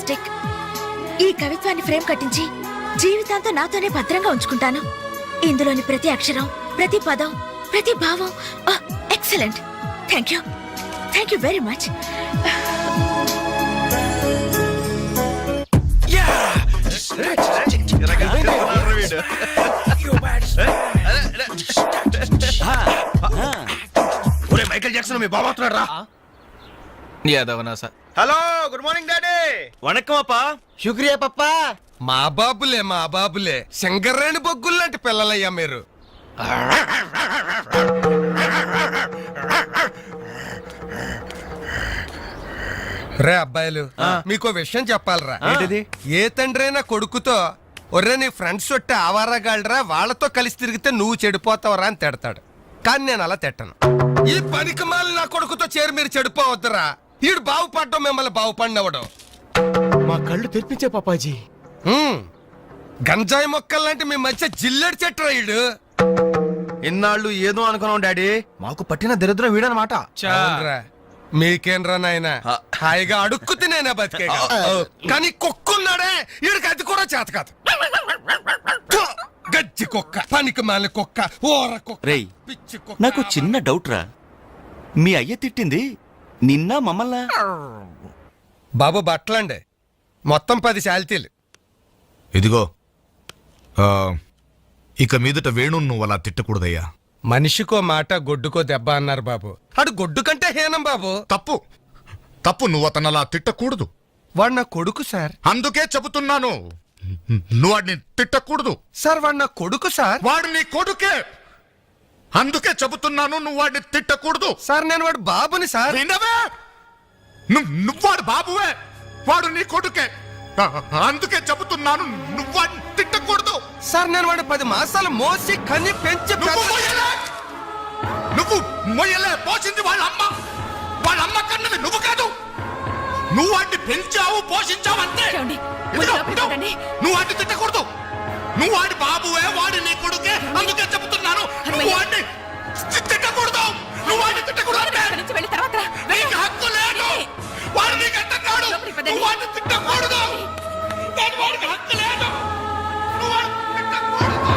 Fantastic. ఈ కవిత్వాన్ని frame కట్టించి జీవితాంతం నాతోనే భద్రంగా ఉంచుకుంటాను. ఇందులోని ప్రతి అక్షరం, ప్రతి పదం, ప్రతి భావం excellent. Thank you very much. Michael Jackson మీ బాబా వస్తున్నాడు రా. Hello, good morning daddy. వణక్కం అప్పా. శుక్రియా పప్పా. మా బాబులే శంకర్రేణి బొగ్గుల్లాంటి పిల్లలయ్యా మీరు. రే అబ్బాయిలు, మీకో విషయం చెప్పాలరా. ఏంటిది? ఏ తండ్రైనా కొడుకుతో ఒర్రే నీ ఫ్రెండ్స్ ఒట్టి ఆవారగాళ్ళరా, వాళ్ళతో కలిసి తిరిగితే నువ్వు చెడిపోతావరా అని తిడతాడు. కానీ నేను అలా తిట్టను. ఈ పనికి మాలి నా కొడుకుతో చేరి మీరు చెడిపోవద్దురా. ఈడు బాగుపడ్డం మిమ్మల్ని బాగుపడినవడం. మా కళ్ళు తెరిపించే పాపాజీ. గంజాయి మొక్కల్లాంటి మీ మధ్య జిల్లెడు చెట్టు ఈడు. ఇన్నాళ్ళు ఏదో అనుకున్నాం డాడీ, మాకు పట్టిన దరిద్రం వీడనమాట. అవునురా. మీకేంరా నాయన హాయిగా అడుక్కు తినేనా బతికే. కానీ కుక్కున్నాడే, ఈడికి అది కూడా చేత కాదు. గజ్జి కుక్క, పనికి మాలిన కుక్క, ఓర కుక్క, రేయ్, పిచ్చి కుక్క. నాకు చిన్న డౌట్ రా. మీ అయ్య తిట్టింది నిన్న మమ్మల్ని? బాబు బట్టలండి, మొత్తం 10 శాల్తీలు. ఇదిగో ఇక మీదట వేణు నువ్వు అలా తిట్టకూడదయ్యా. మనిషికో మాట గొడ్డుకో దెబ్బ అన్నారు బాబు. అడు గొడ్డు కంటే హీనం బాబు. తప్పు నువ్వు అతను అలా తిట్టకూడదు. వాడు నా కొడుకు సార్. అందుకే చెబుతున్నాను, నువ్వు వాడిని తిట్టకూడదు. సార్ వాడు నా కొడుకు సార్. వాడు నీ కొడుకే, అందుకే చెబుతున్నాను, నువ్వు వాడిని తిట్టకూడదు. సార్ నేను వాడు బాబుని సార్. వినవే? నువ్వు వాడు బాబువే, వాడు నీ కొడుకే. అందుకే చెబుతున్నాను, నువ్వు వాడిని తిట్టకూడదు. సార్ నేను వాడు 10 మాసాలు మోసి కని పెంచి నువ్వు మొయ్యలే, పోసింది వాళ్ళ అమ్మ కన్నది నువ్వు కాదు. నువ్వు వాడిని పెంచావు, పోషించావు అంతే. నువ్వు వాడిని తిట్టకూడదు. నువ్వు వాడి బాబువే, వాడి నీ కొడుకే. అందుకే చెబుతున్నాను, నువ్వు వాడిని తిట్టకూడదు. నువ్వు వాడిని తిట్టకూడదు. నీకు హక్కు లేదు. వాడు నీకు అంటున్నాడు, నువ్వు వాడిని తిట్టకూడదు. వాడికి హక్కు లేదు. నువ్వు వాడిని తిట్టకూడదు.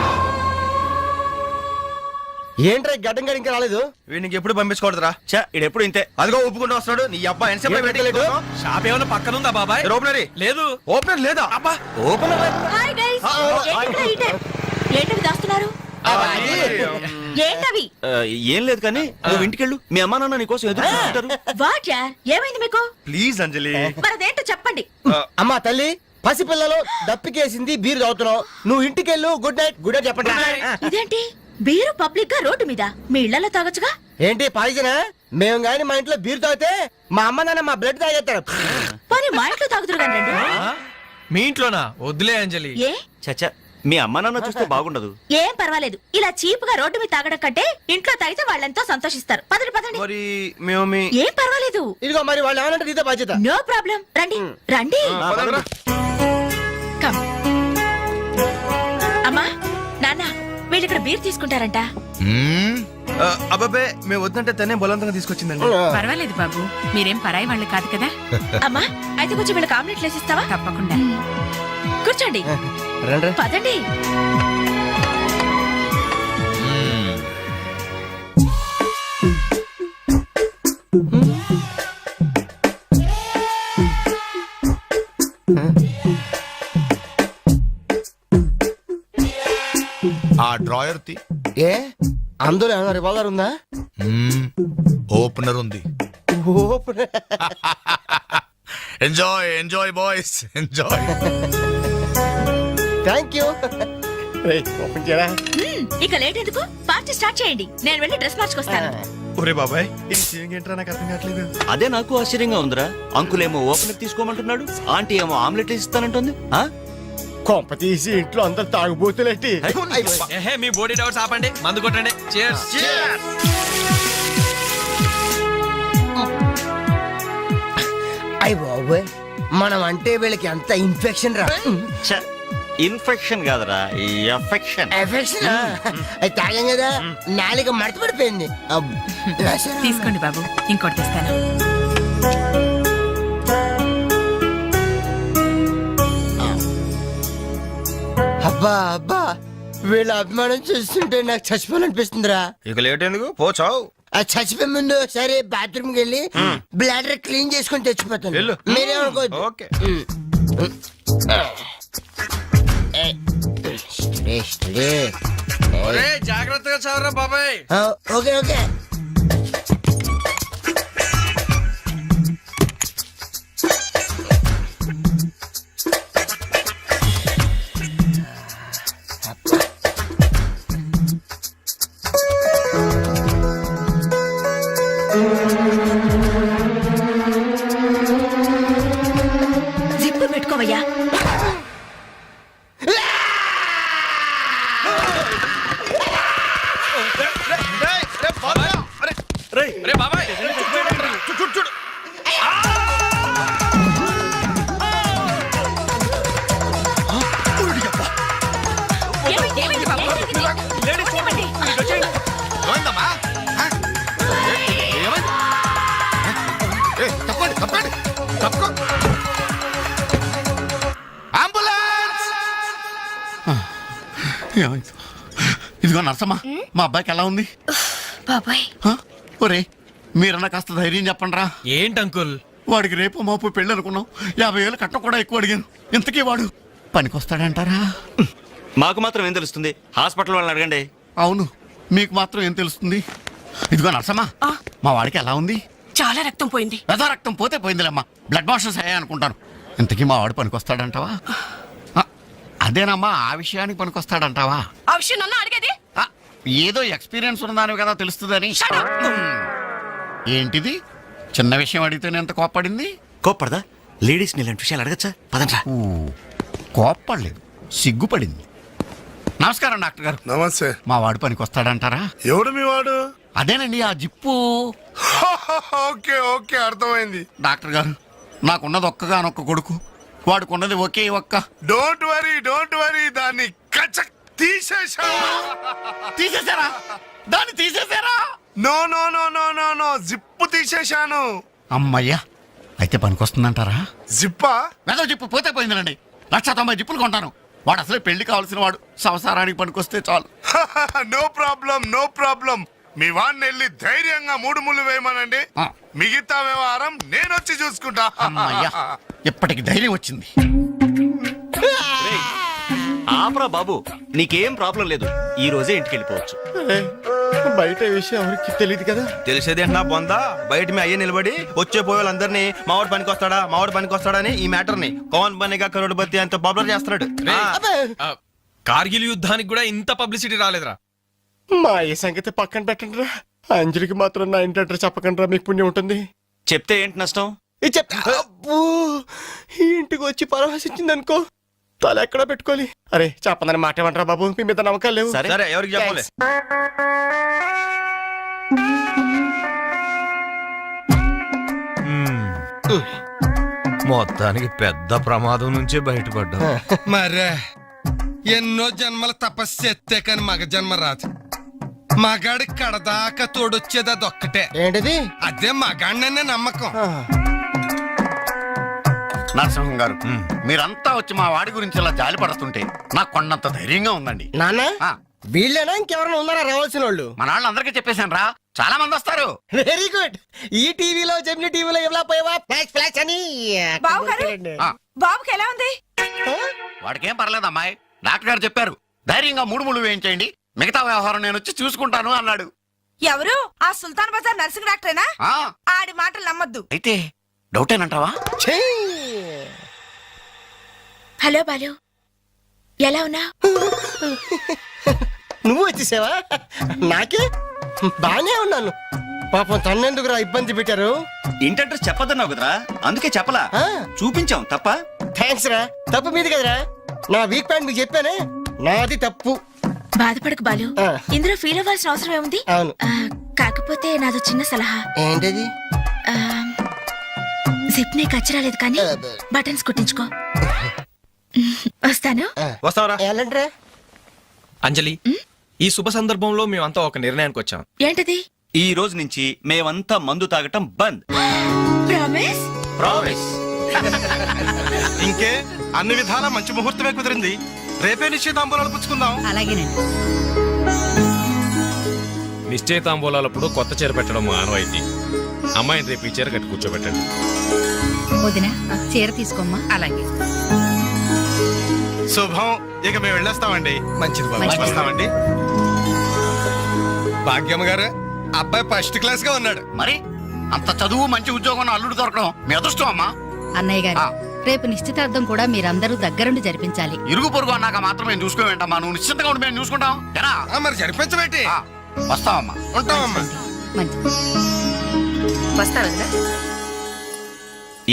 ఏంట్రా గడ్డం గడి ఇంకా రాలేదు? వీడికి ఎప్పుడు పంపించకూడదురా. చా, ఇడెప్పుడు ఇంతే. అదిగో ఒప్పుకుంటూ వస్తున్నాడు. నీ అబ్బా ఎన్సేపు షాప్ ఏమైనా పక్కన ఉందా బాబాయ్? ఓపెనరీ లేదు. ఓపెనర్ లేదా? అబ్బా, ఓపెన్ హాయ్ గైస్. ఏంటవి దాస్తున్నారు? ఏంటవి? ఏం లేదు కానీ నువ్వు ఇంటికెళ్ళు. మీ అమ్మా నాన్న నీకోసం ఎదురు చూస్తుంటారు. వాట్ యార్, ఏమైంది మీకు? ప్లీజ్ అంజలి. మరదేంటో చెప్పండి. అమ్మా తల్లి, పసిపిల్లలు దప్పికేసింది, బీరు తాగుతున్నావు. నువ్వు ఇంటికెళ్ళు. గుడ్ నైట్ చెప్పండి. ఇదేంటి బీరు పబ్లిక్ గా రోడ్డు మీద? మీ ఇళ్లలో తాగొచ్చుగా. ఏంటి పాయిజనా? మేము గాని మా ఇంట్లో బీరు తాగితే మా అమ్మ నాన్న మా బ్లడ్ తాగేస్తారు. పోనీ మా ఇంట్లో తాగుతురు కానీ రండి. మీ ఇంట్లోనా? వద్దులే అంజలి. ఏ చచ్చా, మీ అమ్మా నాన్న చూస్తే బాగుండదు. ఏం పర్వాలేదు. ఇలా చీప్ గా రోడ్డు మీద తాగడం కంటే ఇంట్లో తాగితే వాళ్ళెంతో సంతోషిస్తారు. పదండి. మరి మేము ఏం పర్వాలేదు. ఇదిగో మరి వాళ్ళు ఏమనంటే నీదే బాధ్యత. No problem. రండి. కమ్. అమ్మా, నాన్న, వీళ్ళు ఇక్కడ బీర్ తీసుకుంటారంట. అబ్బాబే, మేము వద్దంటే తనే బలవంతంగా తీసుకొచ్చిందండి. పర్వాలేదు బాబు, మీరేం పరాయి వాళ్ళు కాదు కదా. అమ్మా, అయితే కొంచెం వీళ్ళకి ఆమ్లెట్లు వేసిస్తావా? తప్పకుండా. కూర్చోండి. రండి. పదండి. ఆ డ్రాయర్ తి ఏ అందులో ఏమైనా రివాల్వర్ ఉందా? ఓపెనర్ ఉంది. Enjoy boys, enjoy. Thank you. ఇక లేట్ ఎందుకు, పార్టీ స్టార్ట్ చేయండి. నేను వెళ్ళి డ్రెస్ మార్చుకొస్తాను. ఒరే బాబాయ్, ఏంట్రా నాకు అర్థం కావట్లేదు. అదే నాకు ఆశ్చర్యంగా ఉందిరా. అంకుల్ ఏమో ఓపెనర్ తీసుకోమంటున్నాడు, ఆంటీ ఏమో ఆమ్లెట్ ఇస్తానంటుంది. కొంప తీసి ఇంట్లో అందరు తాగుబోతులేంటి? మీ బాడీ డౌట్స్ ఆపండి, మందు కొట్టండి. Cheers. అయ్య బాబోయ్, మనం అంటే వీళ్ళకి ఎంత ఇన్ఫెక్షన్ రా. ఇన్ఫెక్షన్ కాదురా, ఎఫెక్షన్. ఎఫెక్షన్ అది తాగాం కదా, నాలుక మడత పడిపోయింది. తీసుకోండి బాబు, ఇంకోటి తెస్తాను. అబ్బా అబ్బా వీళ్ళ అభిమానం చూస్తుంటే నాకు చచ్చిపోవాలనిపిస్తుందిరా. ఇక లేట్ ఎందుకు పోచావు. ఆ చచ్చిపోయే ముందు ఒకసారి బాత్రూమ్ కి వెళ్ళి బ్లాడర్ క్లీన్ చేసుకొని తెచ్చిపోతాను. వెళ్ళు. మీరేమనుకోవద్దు. ఓకే. ఒరేయ్, జాగ్రత్తగా చదవరా బాబాయ్. Okay okay. జిప్పు పెట్టుకోవయ్యా. రే బాబాయ్, చూడు. ఏమైంది బాబు? ఏమైందమ్మా? ఏమైంది? తప్పండి తప్పుకో. అంబులెన్స్! ఏమైంది? ఇదిగో నర్సమ్మా, మా అబ్బాయికి ఎలా ఉంది? బాబాయ్ హ? ఒరే మీరన్నా కాస్త ధైర్యం చెప్పండి రా. ఏంటి అంకుల్? వాడికి రేపు మాపు పెళ్ళి అనుకున్నాం. 50,000 కట్ట కూడా ఎక్కువ అడిగాను. ఇంతకీ వాడు పనికొస్తాడంటారా? మాకు మాత్రం ఏం తెలుస్తుంది? హాస్పిటల్ వాళ్ళని అడగండి. అవును, మీకు మాత్రం ఏం తెలుస్తుంది? ఇదిగో నర్సమ్మా, మా వాడికి ఎలా ఉంది? చాలా రక్తం పోయింది. రథ రక్తం పోతే పోయిందిలేమ్మా, బ్లడ్ వాషెస్ అయ్యాయి అనుకుంటాను. ఇంతకీ మా వాడు పనికొస్తాడంటావా? అదేనమ్మా, ఆ విషయానికి పనికొస్తాడంటావా? ఆ విషయం నన్ను అడిగేది? ఆ, ఏదో ఎక్స్పీరియన్స్ ఉన్నదాని కదా తెలుస్తుందని. ఏంటిది? చిన్న విషయం అడిగితేనే ఎంత కోప్పడింది? కోప్పడదా? లేడీస్ ఇలాంటి విషయాలు అడగచ్చా? పదండ్రా. కోప్పడలేదు, సిగ్గుపడింది. నమస్కారం డాక్టర్ గారు. నమస్తే. మా వాడు పనికొస్తాడంటారా? ఎవడు మీ వాడు? అదేనండి ఆ జిప్పు. ఓకే ఓకే, అర్థమైంది. డాక్టర్ గారు, నాకున్నది ఒక్కగానొక్క కొడుకు, వాడుకున్నది ఒకే ఒక్క. డోంట్ వరీ, దాన్ని కచక్ తీసేశావా? తీసేశారా? దాన్ని తీసేశారా? No, zip తీసేశాను. అమ్మయ్యా, అయితే పనికొస్తుందంటారా? జిప్పా? వెదో జిప్పు పోతే పోయిందండి. 190 జిప్పులు కొంటాను. వాడు అసలే పెళ్లి కావాల్సిన వాడు, సంసారానికి పనికొస్తే చాలు. No problem. మీ వాడిని వెళ్ళి ధైర్యంగా 3 ముళ్ళు వేయమనండి. ఆ. మిగతా వ్యవహారం నేనొచ్చి చూసుకుంటా. అమ్మయ్యా, ఇప్పటికి ధైర్యం వచ్చింది. ఆపరా బాబు, నీకేం ప్రాబ్లం లేదు. ఈ రోజే ఇంటికి వెళ్ళిపోవచ్చు. బయట విషయం ఎవరికి తెలియదు కదా. తెలిసేది ఏంటన్నా బొందా, బయట మీ అయ్యే నిలబడి వచ్చే పోయే వాళ్ళందరినీ మావాడు పనికొస్తాడా అని ఈ మ్యాటర్ ని కౌన్ బనేగా కరోడ్పతి అంత పాపులర్ చేస్తున్నాడు. ఆ, కార్గిల్ యుద్ధానికి కూడా ఇంత పబ్లిసిటీ రాలేదురా. మా ఈ సంగతి పక్కన పెట్టండి రా. అంజలికి మాత్రం నా ఇంటి అడ్రస్ చెప్పకండి రా, మీకు పుణ్యం ఉంటుంది. చెప్తే ఏంటి నష్టం? ఇది చెప్తా. అబ్బో, ఈ ఇంటికి వచ్చి పరామర్శించింది అనుకో, తల ఎక్కడ పెట్టుకోవాలి. అరే చెప్పందని మాట ఏమంటారా బాబు, మీ మీద నమ్మకాలు లేవు. సరే. సరే, ఎవరికి చెప్పలే. మొత్తానికి పెద్ద ప్రమాదం నుంచే బయటపడ్డా. మరే ఎన్నో జన్మల తపస్సు ఎత్తే కాని మగ జన్మ రాదు. మగాడి కడదాకా తోడొచ్చేది అదొక్కటే. ఏంటిది? అదే మగాడిననే నమ్మకం. నరసింహం గారు, మీరంతా వచ్చి మా వాడి గురించి ఇలా జాలి పడుతుంటే నాకు కొండంత ధైర్యంగా ఉందండి. నాన్న, ఆ, వీళ్ళేనా ఇంకెవరైనా ఉన్నారా రావాల్సిన వాళ్ళు? మన వాళ్ళందరికీ చెప్పేశాను రా, చాలా మంది వస్తారు. Very good. ఈ టీవీలో జెమిని టీవీలో ఎవలా పోయావా ఫ్లాష్ అని. బావగారు? ఆ, బాబుకి ఎలా ఉంది? వాడికేం పర్లేదు అమ్మాయి, డాక్టర్ గారు చెప్పారు ధైర్యంగా 3 ముళ్ళు వేయించేయండి, మిగతా వ్యవహారం నేను వచ్చి చూసుకుంటాను అన్నాడు. ఎవరు? ఆ సుల్తాన్ బజార్ నర్సింగ్ డాక్టరేనా? ఆ, ఆడి మాటలు నమ్మద్దు. అయితే డౌటేనంటావా? హలో బాలు, ఎలా ఉన్నా? నువ్వు వచ్చేసావా? నాకే బానే ఉన్నాను. పాపం తన్నెందుకురా ఇబ్బంది పెట్టారు? ఇంటి అడ్రస్ చెప్పొద్దన్నావు కదరా, అందుకే చెప్పలా. ఆ. చూపించాం తప్ప. థ్యాంక్స్ రా. తప్పు మీది కదరా, నా వీక్ పాయింట్ మీకు చెప్పానే, నాది తప్పు. బాధపడకు బాలు, ఆ. ఇందులో ఫీల్ అవ్వాల్సిన అవసరం ఏముంది? అవును. కాకపోతే నాదో చిన్న సలహా. ఏంటది? జిప్ నీ కచ్చరాలేదు కానీ బటన్స్ కుట్టించుకో. వస్తాను. వస్తావరా? ఎలాంటిరా? అంజలి, ఈ శుభ సందర్భంలో మేమంతా ఒక నిర్ణయానికి వచ్చాం. ఏంటది? ఈ రోజు నుంచి మేమంతా మందు తాగటం బంద్. ప్రామిస్? ప్రామిస్. ఇంకే అన్ని విధాలా మంచి ముహూర్తమే కుదిరింది. రేపే నిశ్చితాంబూలాలు పుచ్చుకుందాం. అలాగేనండి. నిశ్చయితాంబూలాలప్పుడు కొత్త చీర పెట్టడం ఆనవాయితీ. అమ్మాయిని రేపు ఈ చీర కట్టి కూర్చోబెట్టండి. వదిన చీర తీసుకోమ్మా. అలాగే. శుభం. ఇక మేము వెళ్ళొస్తామండి. మంచిది బాబు. మంచిది. వస్తామండి. భాగ్యమ్మ గారు, అబ్బాయి ఫస్ట్ క్లాస్ గా ఉన్నాడు. మరి అంత చదువు మంచి ఉద్యోగం అల్లుడు దొరకడం మీ అదృష్టం అమ్మా. అన్నయ్య గారు ఆ. రేపు నిశ్చితార్థం కూడా మీరందరూ దగ్గరుండి జరిపించాలి. ఇరుగు పొరుగు అన్నాక మాత్రం మేము చూసుకోవేంటమ్మా. నువ్వు నిశ్చింతగా ఉండి మేము చూసుకుంటాం. ఎరా? మరి జరిపించబెట్టి ఆ, వస్తామమ్మా. ఉంటామమ్మా. మంచిది. వస్తాను వదినా.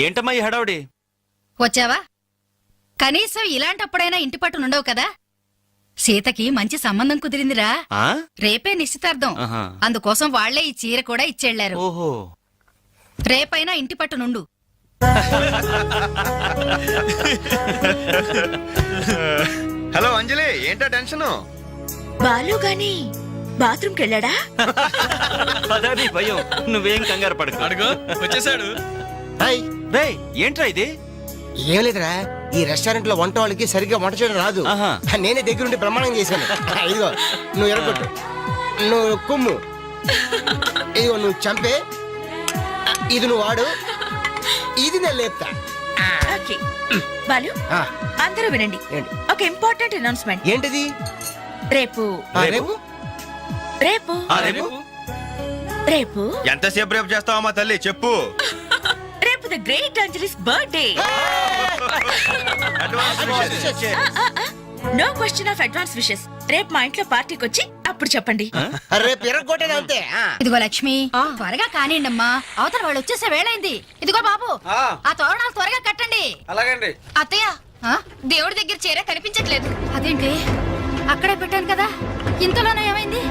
ఏంటమ్మా ఈ హడావుడి? వచ్చావా? కనీసం ఇలాంటప్పుడైనా ఇంటి పట్టు ఉండవు కదా. సీతకి మంచి సంబంధం కుదిరిందిరా. ఆ? రేపే నిశ్చితార్థం. ఆహా. అందుకోసం వాళ్లే ఈ చీర కూడా ఇచ్చెళ్లారు. ఓహో. రేపైనా ఇంటి పట్టు నుండు. హలో అంజలి, ఏంటా టెన్షన్? బాలు గాని బాత్రూమ్కి వెళ్ళాడా? పదాది భయం, నువ్వేం కంగారు పడకు. అడుగు వచ్చేసాడు. హాయ్. రేయ్, ఏంట్రా ఇది? ఏం లేదురా, ఈ రెస్టారెంట్ లో వంట వాళ్ళకి సరిగ్గా వంట చేయడం రాదు. ఆహా. నేనే దగ్గరుండి ప్రమాణం చేశాను. ఇదిగో నువ్వు ఎరగొట్టు, నువ్వు కుమ్ము, ఇదిగో నువ్వు చంపే, ఇది నువ్వు వాడు, ఇది నేను లేపుతా. ఓకే బాలు, ఆ, అందరూ వినండి. ఏంటి? ఒక ఇంపార్టెంట్ అనౌన్స్మెంట్. ఏంటిది? రేపు రేపు రేపు ఆ, రేపు రేపు ఎంతసేపు రేపు చేస్తావమ్మా తల్లి, చెప్పు. రేపు the great Anjali's birthday. No question of advance wishes. రేపు మా ఇంట్లో పార్టీకి వచ్చి అప్పుడు చెప్పండి. రేపు ఎరగొట్టేది అంతే. ఇదిగో లక్ష్మి, త్వరగా కానివ్వండమ్మా, అవతల వాళ్ళు వచ్చేసే వేళైంది. ఇదిగో బాబు, ఆ తోరణాలు త్వరగా కట్టండి. అలాగండి. అత్తయ్య, దేవుడి దగ్గర చీర కనిపించట్లేదు. అదేంటి, అక్కడే పెట్టాను కదా, ఇంతలోనే ఏమైంది?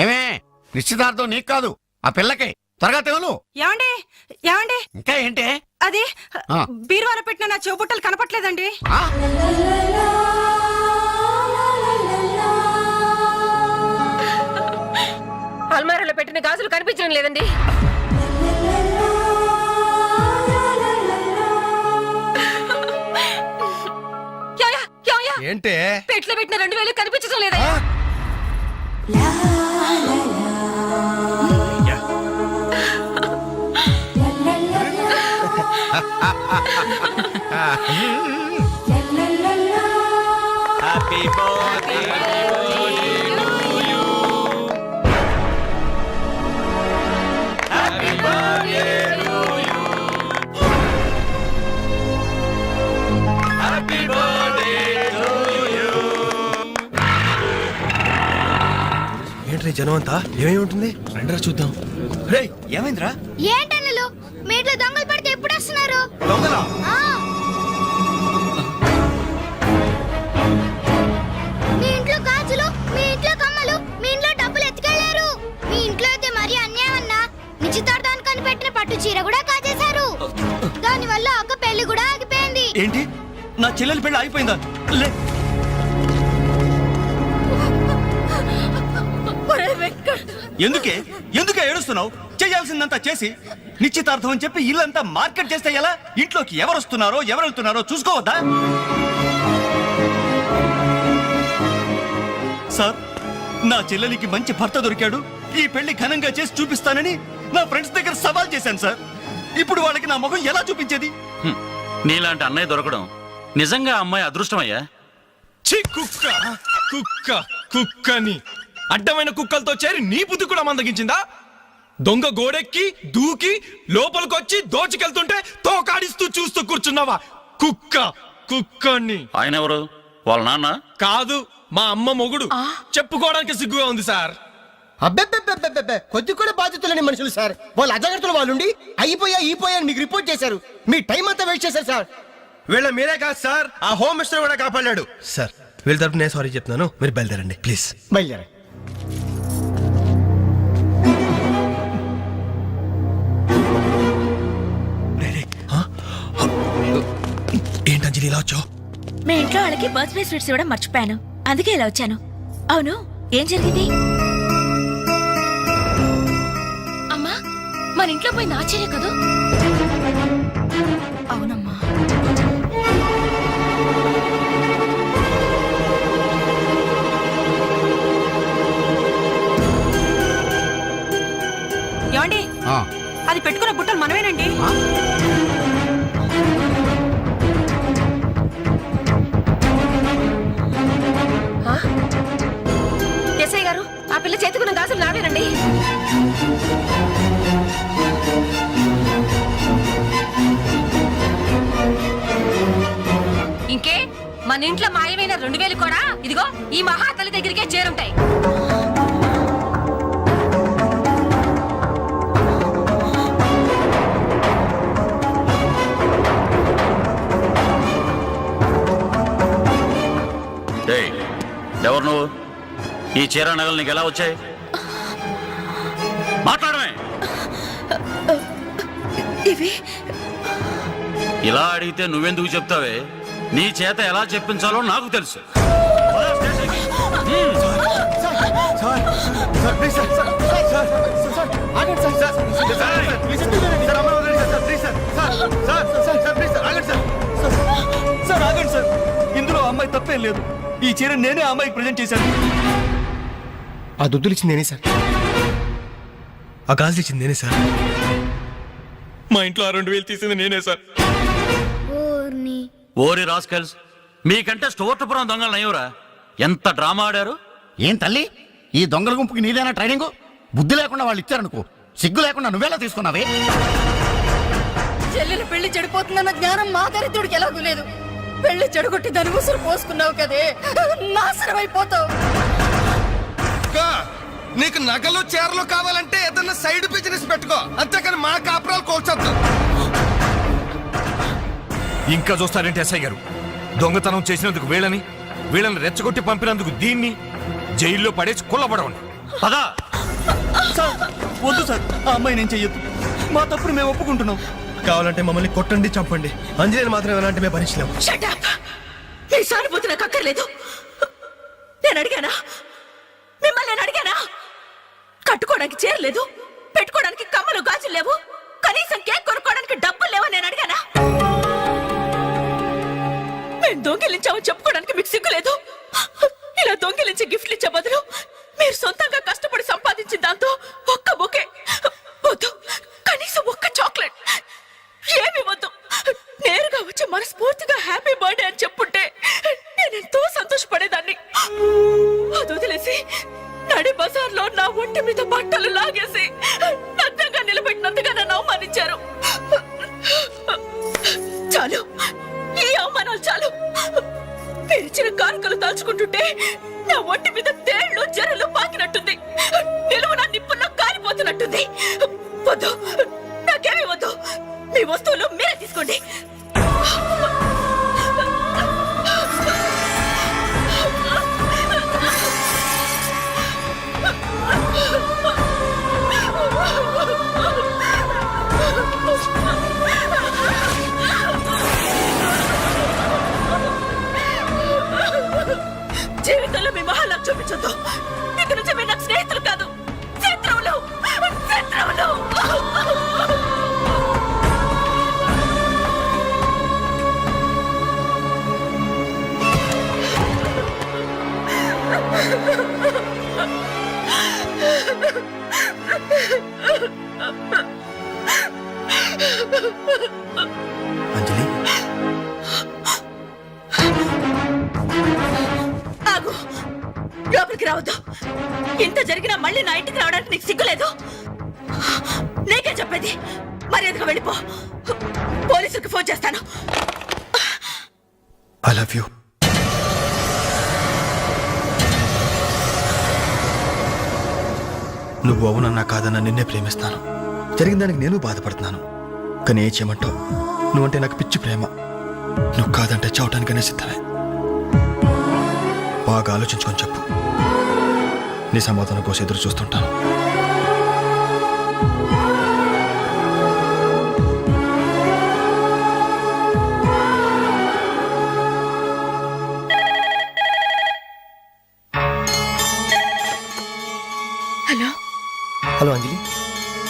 ఏమే, నిశ్చితార్థం నీకు కాదు, ఆ పిల్లకే. త్వరగా తెవులు. ఏమండి ఏమండి, ఇంకా ఏంటి? అది ఆ. బీరువాలో పెట్టిన నా చెవుబుట్టలు కనపట్లేదండి. ఆ? అల్మారాలో పెట్టిన గాజులు కనిపించడం లేదండి. ఏంటే? పెట్లో పెట్టిన 2000 కనిపించడం లేదయ్యా. హ్యాపీ బర్త్డే ఏంట్రీ జనం అంతా? ఏమేమి ఉంటుంది? రండిరా చూద్దాం. రేయ్, ఏమైందిరా? ఏంటన్నలు మీ ఇంట్లో దొంగలు పడితే ఎప్పుడు వస్తున్నారు? దొంగలా? మీ ఇంట్లో గాజులు, మీ ఇంట్లో కమ్మలు, మీ ఇంట్లో డబ్బులు ఎత్తుకెళ్లారు. మీ ఇంట్లో అయితే మరీ అన్యాయం అన్నా. నిశ్చితార్థానికి కనిపెట్టిన పట్టు చీర కూడా కాజేశారు. దానివల్ల ఒక పెళ్లి కూడా ఆగిపోయింది. ఏంటి, నా చెల్లెలి పెళ్ళి ఆగిపోయిందా? లే, ఎందుకే ఎందుకే ఏడుస్తున్నావు? చేయాల్సిందంతా చేసి నిశ్చితార్థం అని చెప్పి ఇల్లంతా మార్కెట్ చేస్తే ఎలా? ఇంట్లోకి ఎవరు వస్తున్నారో ఎవరు వెళ్తున్నారో చూసుకోవద్దా? సార్, నా చెల్లెలికి మంచి భర్త దొరికాడు, ఈ పెళ్లి ఘనంగా చేసి చూపిస్తానని నా ఫ్రెండ్స్ దగ్గర సవాల్ చేశాను సార్. ఇప్పుడు వాళ్ళకి నా ముఖం ఎలా చూపించేది? నీలాంటి అన్నయ్య దొరకడం నిజంగా అమ్మాయి అదృష్టమయ్యా. ఛీ, కుక్క కుక్క కుక్కని అడ్డమైన కుక్కలతో చేరి నీ బుద్ధి కూడా మందగించిందా? దొంగ గోడెక్కి దూకి లోపలికొచ్చి దోచుకెళ్తుంటే తోకాడిస్తూ చూస్తూ కూర్చున్నావా? కుక్క కుక్కని. ఆయన ఎవరు? వాళ్ళ నాన్న? కాదు, మా అమ్మ మొగుడు. చెప్పుకోవడానికి సిగ్గుగా ఉంది సార్. అబ్బెబ్బెబ్బెబ్బెబ్బె, కొద్ది కూడా బాధ్యతలేని మనుషులు సార్. వాళ్ళు అజాగ్రత్తలు వాళ్ళుండి అయిపోయా అని మీకు రిపోర్ట్ చేశారు. మీ టైం అంతా వేస్ట్ చేశారు సార్. వీళ్ళ మీరే కాదు సార్, ఆ హోమ్ మినిస్టర్ కూడా కాపాడాడు సార్. వీళ్ళ తరపు నేను సారీ చెప్తున్నాను, మీరు బయలుదేరండి ప్లీజ్. బయలుదేరా. ఏంటి అంజలి ఇలా వచ్చావు? మీ ఇంట్లో వాళ్ళకి బర్త్డే స్వీట్స్ ఇవ్వడం మర్చిపోయాను, అందుకే ఇలా వచ్చాను. అవును, ఏం జరిగింది? అమ్మా, మన ఇంట్లో పోయి నాచర్య కదూ? అవునమ్మా. ఏమండి, అది పెట్టుకున్న బుట్టలు మనమేనండి. ఎస్ఐ గారు, ఆ పిల్ల చేతుకున్న గాజులు నావేనండి. ఇంకే, మన ఇంట్లో మాయమైన 2000 కూడా ఇదిగో ఈ మహాతల్లి దగ్గరికే చేరుంటాయి. ఎవరు నువ్వు? ఈ చీర నగలు నీకు ఎలా వచ్చాయి? మాట్లాడమే. ఇవి ఇలా అడిగితే నువ్వెందుకు చెప్తావే? నీ చేత ఎలా చెప్పించాలో నాకు తెలుసు. సార్ ఆగండి సార్, ఇందులో అమ్మాయి తప్పేం లేదు. ఈ చీర నేనే ఆ అమ్మాయికి ప్రజెంట్ చేశాను. ఆ దుద్దులు ఇచ్చింది నేనే సార్. ఆ గాజులు ఇచ్చింది నేనే సార్. మా ఇంట్లో ఆ 2000 తీసింది నేనే సార్. ఓరి రాస్కల్స్, మీకంటే స్టోర్టపురం దొంగలు నయ్యూరా. ఎంత డ్రామా ఆడారు. ఏం తల్లి, ఈ దొంగల గుంపుకి నీదేనా ట్రైనింగ్? బుద్ధి లేకుండా వాళ్ళు ఇచ్చారనుకో, సిగ్గు లేకుండా నువ్వేలా తీసుకున్నావే? చెల్లెలు పెళ్లి చెడిపోతుందన్న జ్ఞానం మా దరిద్రుడికి ఎలాగూ లేదు. పెళ్లి చెడగొట్టి దాని ఉసురు పోసుకున్నావు కదే, నాశనం అయిపోతావు. నీకు నగలు చీరలు కావాలంటే ఏదన్నా సైడ్ బిజినెస్ పెట్టుకో, అంతేకాని మా కాపురాలు కోల్చొద్దు. ఇంకా చూస్తారంటే ఎస్ఐ గారు, దొంగతనం చేసినందుకు వీళ్ళని రెచ్చగొట్టి పంపినందుకు దీన్ని జైల్లో పడేసి కుల్లబడవండి. పదా సార్, వద్దు సార్, ఆ అమ్మాయి నేను చెయ్యొద్దు. మా తప్పును మేము ఒప్పుకుంటున్నాం. కావాలంటే మమ్మల్ని కొట్టండి, చంపండి, అంజనేయులు మాత్రం ఎలాంటి మేము భరించలేము. Shut up! మీ సానుభూతి నాకు అక్కర్లేదు. నేను అడిగానా? మిమ్మల్ని నేను అడిగానా? కట్టుకోవడానికి చీర లేదు, పెట్టుకోవడానికి కమ్మలు గాజులు లేవు, కనీసం కేక్ కొనుక్కోవడానికి డబ్బులు లేవని నేను అడిగానా? మేము దొంగిలించామని చెప్పుకోవడానికి మీకు సిగ్గు లేదు. ఇలా దొంగిలించి గిఫ్ట్లు ఇచ్చే బదులు మీరు సొంతంగా కష్టపడి సంపాదించిన దాంతో ఒక్క బొకే వద్దు, కనీసం ఒక్క చాక్లెట్ ఏమి వద్దు, నేరుగా వచ్చి మనస్ఫూర్తిగా హ్యాపీ బర్త్డే అని చెప్పుంటే నేను ఎంతో సంతోషపడేదాన్ని. అది వదిలేసి నడి బజార్లో నా ఒంటి మీద బట్టలు లాగేసి నగ్నంగా నిలబెట్టినందుగా నన్ను అవమానించారు. చాలు, ఈ అవమానాలు చాలు. పిలిచిన కానుకలు దాచుకుంటుంటే నా ఒంటి మీద తేళ్లు జరలు పాకినట్టుంది, నిలువున నిప్పుల్లో కాలిపోతున్నట్టుంది. వద్దు, నాకేమీ వద్దు. మీ వస్తువులు మీరే తీసుకోండి. జీవితంలో మీ మహాలకు చూపించొద్దు. ఇక నుంచి మీరు నాకు స్నేహితులు కాదు, శత్రువులు. శత్రువులు. అంజలి, ఆగు, లోపలికి రావద్దు. ఇంత జరిగినా మళ్ళీ నా ఇంటికి రావడానికి నీకు సిగ్గులేదు? నీకే చెప్పేది, మర్యాదగా వెళ్ళిపో. పోలీసులకు ఫోన్ చేస్తాను. I love you. నువ్వు అవునన్నా కాదన్నా నిన్నే ప్రేమిస్తాను. జరిగిన దానికి నేను బాధపడుతున్నాను, కానీ ఏం చేయమంటావు? నువ్వంటే నాకు పిచ్చి ప్రేమ. నువ్వు కాదంటే చావటానికనే సిద్ధమే. బాగా ఆలోచించుకొని చెప్పు. నీ సమాధానం కోసం ఎదురు చూస్తుంటాను.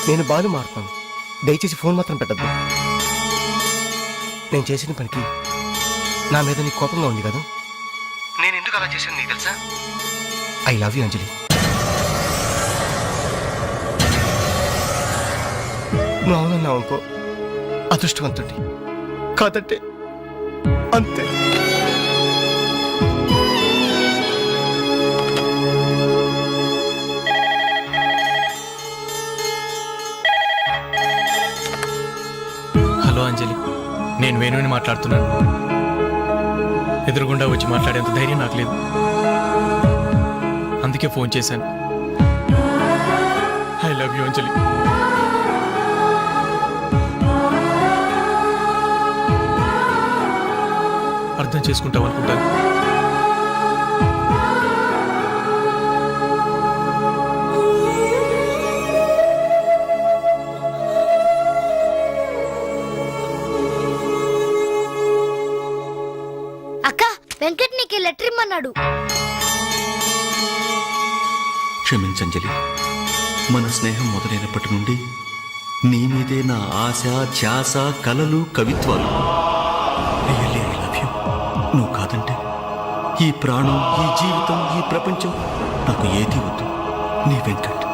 నేను బాలు మారుతాను. దయచేసి ఫోన్ మాత్రం పెట్టద్దు. నేను చేసిన పనికి నా మీద నీకు కోపంగా ఉంది కదా? నేను ఎందుకు అలా చేశాను నీకు తెలుసా? ఐ లవ్ యూ అంజలి. నువ్వు అవునన్నావు అనుకో, అదృష్టవంతుడి. కాదంటే అంతే. హలో అంజలి, నేను వేణుని మాట్లాడుతున్నాను. ఎదురుగుండా వచ్చి మాట్లాడేంత ధైర్యం నాకు లేదు, అందుకే ఫోన్ చేశాను. ఐ లవ్ యూ అంజలి. అర్థం చేసుకుంటావు అనుకుంటాను. అక్క, వెంకట్ నీకు లెటర్ ఇమ్మన్నాడు. క్షమించంజలి, మన స్నేహం మొదలైనప్పటి నుండి నీ మీదే నా ఆశ, ధ్యాస, కలలు, కవిత్వాలు. Really I love you. నువ్వు కాదంటే ఈ ప్రాణం, ఈ జీవితం, ఈ ప్రపంచం నాకు ఏది వద్దు. నీ వెంకట్.